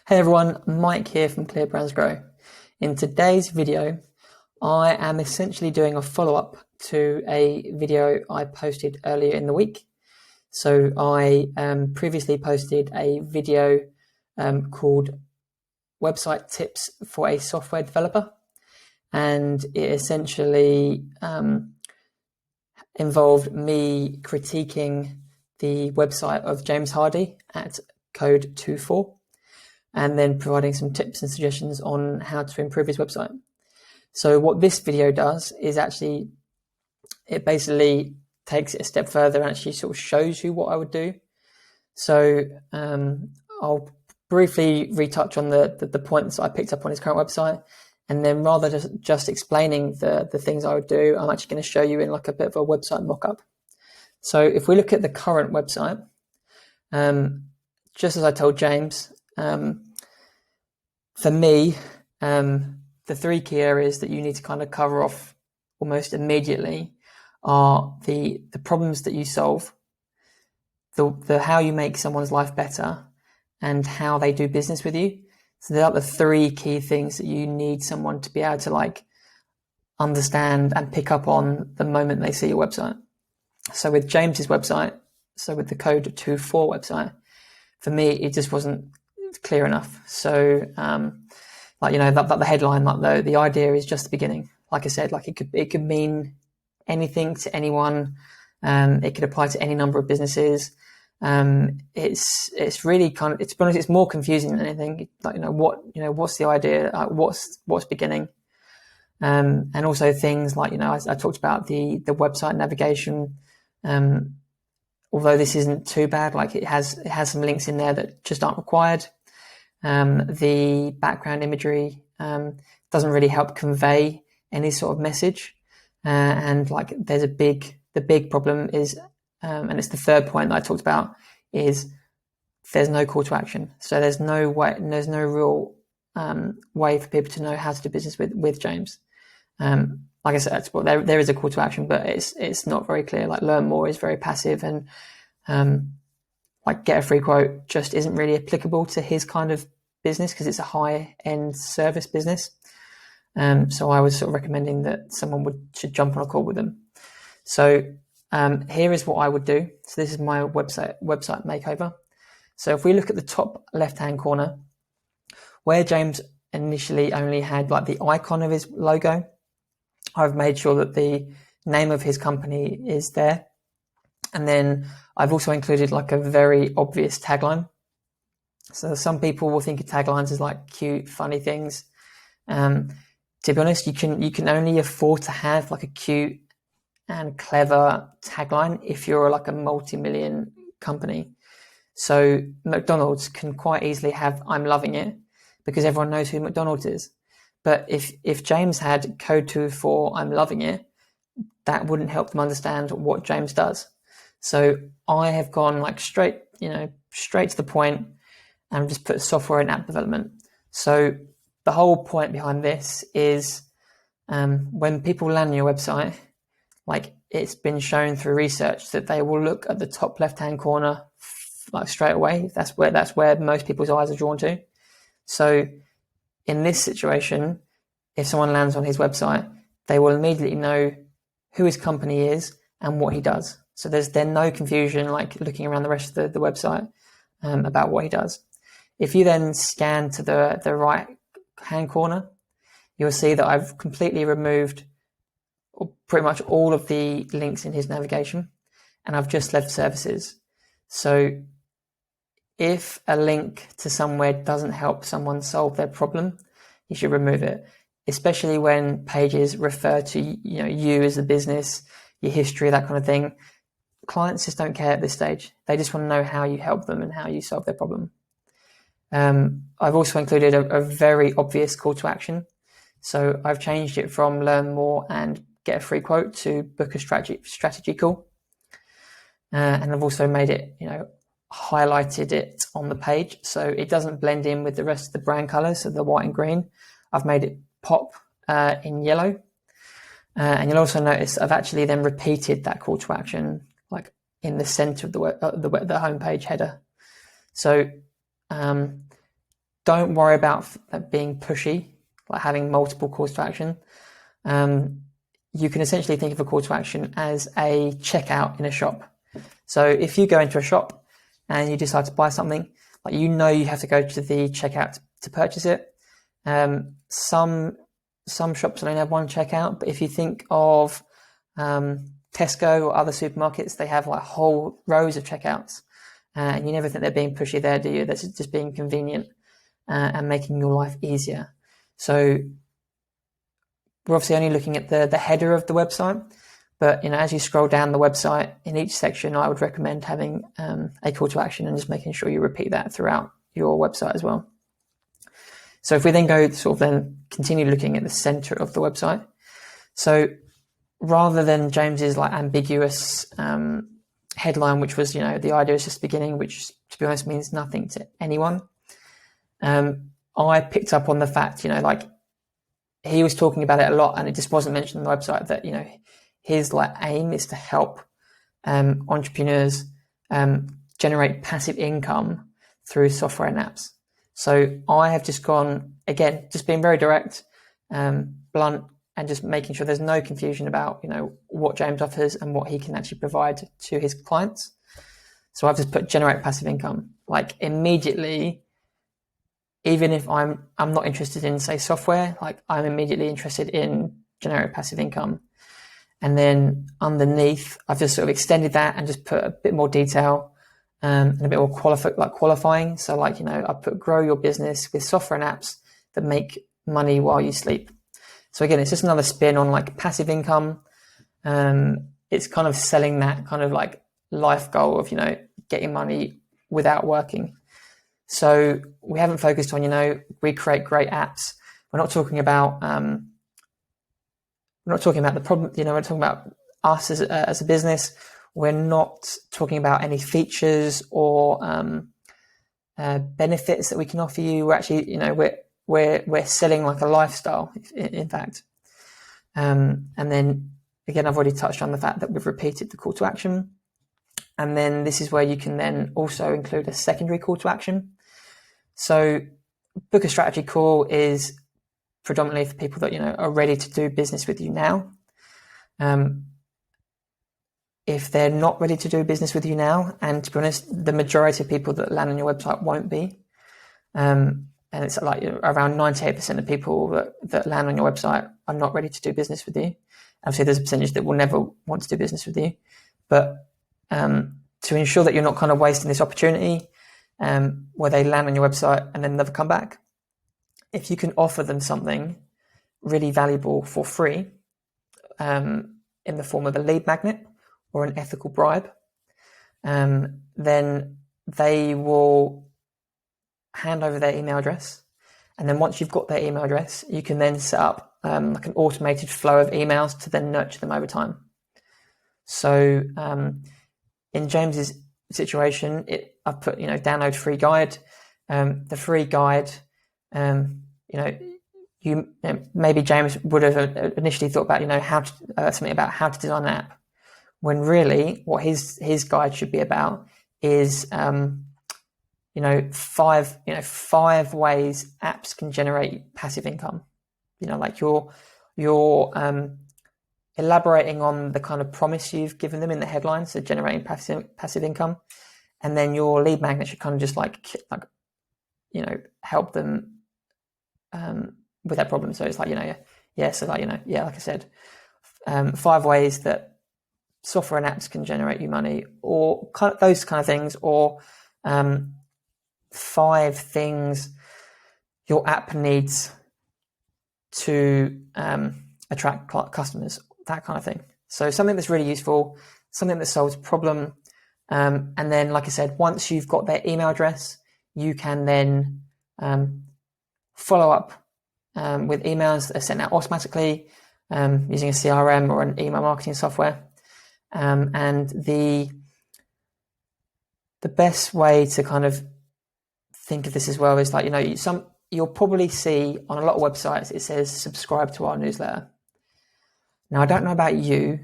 Hey everyone, Mike here from Clear Brands Grow. In today's video, I am essentially doing a follow-up to a video I posted earlier in the week. So I previously posted a video called Website Tips for a Software Developer, and it essentially involved me critiquing the website of James Hardy at Code 24. And then providing some tips and suggestions on how to improve his website. So what this video does is actually, it basically takes it a step further and actually sort of shows you what I would do. So I'll briefly retouch on the points I picked up on his current website. And then rather than just explaining the things I would do, I'm actually going to show you in like a bit of a website mock-up. So if we look at the current website, just as I told James, for me, the three key areas that you need to kind of cover off almost immediately are the problems that you solve, the how you make someone's life better, and how they do business with you. So they're the three key things that you need someone to be able to like understand and pick up on the moment they see your website. So with James's website, so with the Code 24 website, for me, it just wasn't clear enough. So that the headline, like the idea is just the beginning. Like I said, like it could mean anything to anyone. It could apply to any number of businesses. It's really kind of, to be honest, it's more confusing than anything. Like, what's the idea? What's beginning? And also things like, I talked about the website navigation. Although this isn't too bad, like it has some links in there that just aren't required. The background imagery doesn't really help convey any sort of message, and like the big problem is, and it's the third point that I talked about, is there's no call to action. So there's no real way for people to know how to do business with James. Like I said, there is a call to action, but it's not very clear. Like learn more is very passive, and like get a free quote just isn't really applicable to his kind of business because it's a high end service business. So I was sort of recommending that someone should jump on a call with them. So here is what I would do. So this is my website makeover. So if we look at the top left hand corner, where James initially only had like the icon of his logo, I've made sure that the name of his company is there. And then I've also included like a very obvious tagline. So some people will think of taglines as like cute, funny things. To be honest, you can only afford to have like a cute and clever tagline if you're like a multi-million company. So McDonald's can quite easily have "I'm loving it" because everyone knows who McDonald's is. But if James had Code 24 "I'm loving it," that wouldn't help them understand what James does. So I have gone like straight to the point and just put software and app development. So the whole point behind this is when people land on your website, like it's been shown through research that they will look at the top left-hand corner like straight away. That's where most people's eyes are drawn to. So in this situation, if someone lands on his website, they will immediately know who his company is and what he does. So there's no confusion like looking around the rest of the website about what he does. If you then scan to the right hand corner, you'll see that I've completely removed pretty much all of the links in his navigation, and I've just left services. So if a link to somewhere doesn't help someone solve their problem, you should remove it, especially when pages refer to you as a business, your history, that kind of thing. Clients just don't care at this stage. They just want to know how you help them and how you solve their problem. I've also included a very obvious call to action. So I've changed it from learn more and get a free quote to book a strategy call. And I've also made it, highlighted it on the page so it doesn't blend in with the rest of the brand colors, so the white and green. I've made it pop in yellow. And you'll also notice I've actually then repeated that call to action like in the center of the homepage header. So don't worry about being pushy, like having multiple calls to action. You can essentially think of a call to action as a checkout in a shop. So if you go into a shop and you decide to buy something, like you have to go to the checkout to purchase it. Some shops only have one checkout, but if you think of Tesco or other supermarkets, they have like whole rows of checkouts, and you never think they're being pushy there, do you? They're just being convenient and making your life easier. So we're obviously only looking at the header of the website, but as you scroll down the website, in each section, I would recommend having a call to action and just making sure you repeat that throughout your website as well. So if we then go then continue looking at the center of the website, so rather than James's like ambiguous headline, which was the idea is just beginning, which to be honest means nothing to anyone, I picked up on the fact like he was talking about it a lot, and it just wasn't mentioned on the website that his like aim is to help entrepreneurs generate passive income through software and apps. So I have just gone, again, just being very direct, blunt, and just making sure there's no confusion about what James offers and what he can actually provide to his clients. So I've just put generate passive income. Like immediately, even if I'm not interested in, say, software, like I'm immediately interested in generate passive income. And then underneath, I've just sort of extended that and just put a bit more detail and a bit more qualifying. So like, I put grow your business with software and apps that make money while you sleep. So again, it's just another spin on like passive income. It's kind of selling that kind of like life goal of, getting money without working. So we haven't focused on, we create great apps. We're not talking about, the problem, we're talking about us as a business. We're not talking about any features or benefits that we can offer you. We're actually, we're selling like a lifestyle, in fact. And then again, I've already touched on the fact that we've repeated the call to action. And then this is where you can then also include a secondary call to action. So book a strategy call is predominantly for people that, are ready to do business with you now. If they're not ready to do business with you now, and to be honest, the majority of people that land on your website won't be, and it's like around 98% of people that land on your website are not ready to do business with you. Obviously, there's a percentage that will never want to do business with you, but to ensure that you're not kind of wasting this opportunity where they land on your website and then never come back, if you can offer them something really valuable for free in the form of a lead magnet or an ethical bribe, then they will hand over their email address. And then once you've got their email address, you can then set up like an automated flow of emails to then nurture them over time. So in James's situation, I've put, download free guide. The free guide, maybe James would have initially thought about, something about how to design an app, when really what his guide should be about is, 5 ways apps can generate passive income. Like you're elaborating on the kind of promise you've given them in the headline, so generating passive income, and then your lead magnet should kind of just help them with that problem. So it's like like I said, 5 ways that software and apps can generate you money, or those kind of things, or 5 things your app needs to attract customers, that kind of thing. So something that's really useful, something that solves a problem. And then, like I said, once you've got their email address, you can then follow up with emails that are sent out automatically using a CRM or an email marketing software. And the best way to kind of think of this as well is like, you'll probably see on a lot of websites, it says subscribe to our newsletter. Now, I don't know about you,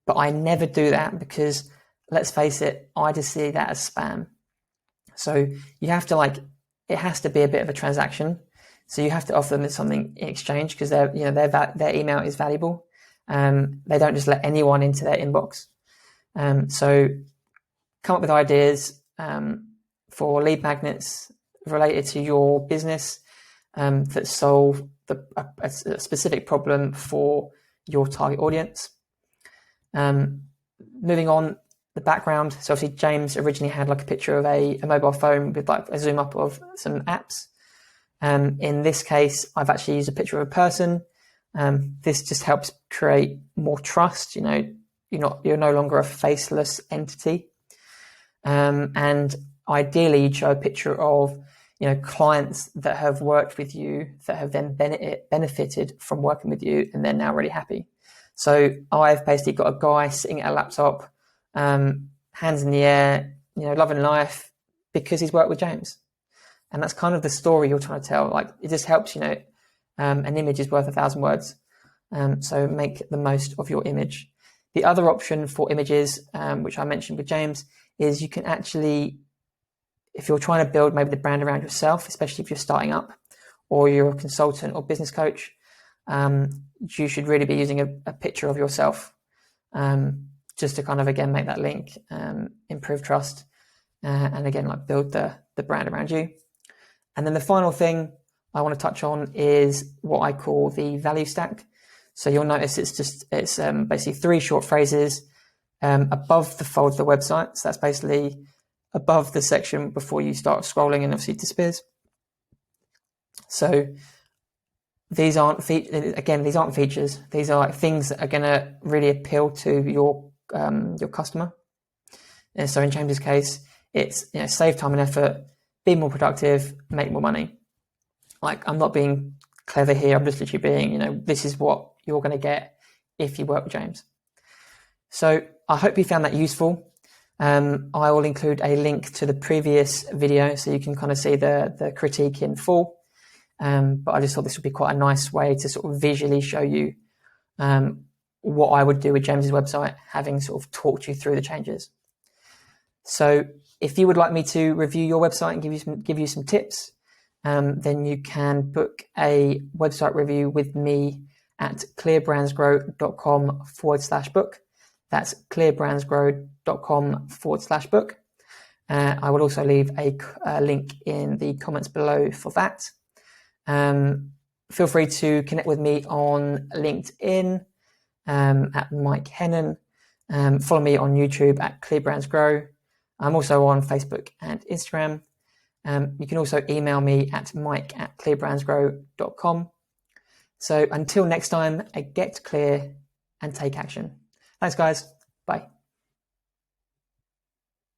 but I never do that because, let's face it, I just see that as spam. So you have to it has to be a bit of a transaction. So you have to offer them something in exchange, because their email is valuable. They don't just let anyone into their inbox. So come up with ideas for lead magnets related to your business that solve a specific problem for your target audience. Moving on, the background. So obviously James originally had like a picture of a mobile phone with like a zoom up of some apps. In this case, I've actually used a picture of a person. This just helps create more trust. You're no longer a faceless entity. And ideally, you'd show a picture of clients that have worked with you, that have then benefited from working with you, and they're now really happy. So I've basically got a guy sitting at a laptop, hands in the air, loving life, because he's worked with James. And that's kind of the story you're trying to tell. Like, it just helps, an image is worth 1,000 words. So make the most of your image. The other option for images, which I mentioned with James, is you can actually, if you're trying to build maybe the brand around yourself, especially if you're starting up or you're a consultant or business coach, you should really be using a picture of yourself, just to kind of, again, make that link, improve trust, and again, like build the brand around you. And then the final thing I want to touch on is what I call the value stack. So you'll notice it's basically 3 short phrases above the fold of the website. So that's basically above the section before you start scrolling and obviously disappears. So these aren't features. These are like things that are going to really appeal to your customer. And so in James's case, it's save time and effort, be more productive, make more money. Like, I'm not being clever here. I'm just literally being, this is what you're going to get if you work with James. So I hope you found that useful. I will include a link to the previous video so you can kind of see the critique in full. But I just thought this would be quite a nice way to sort of visually show you what I would do with James's website, having sort of talked you through the changes. So if you would like me to review your website and give you some tips, then you can book a website review with me at clearbrandsgrow.com/book. That's clearbrandsgrow.com/book. I will also leave a link in the comments below for that. Feel free to connect with me on LinkedIn at Mike Hennon. Follow me on YouTube at clearbrandsgrow. I'm also on Facebook and Instagram. You can also email me at mike@clearbrandsgrow.com. So until next time, get clear and take action. Thanks, guys. Bye.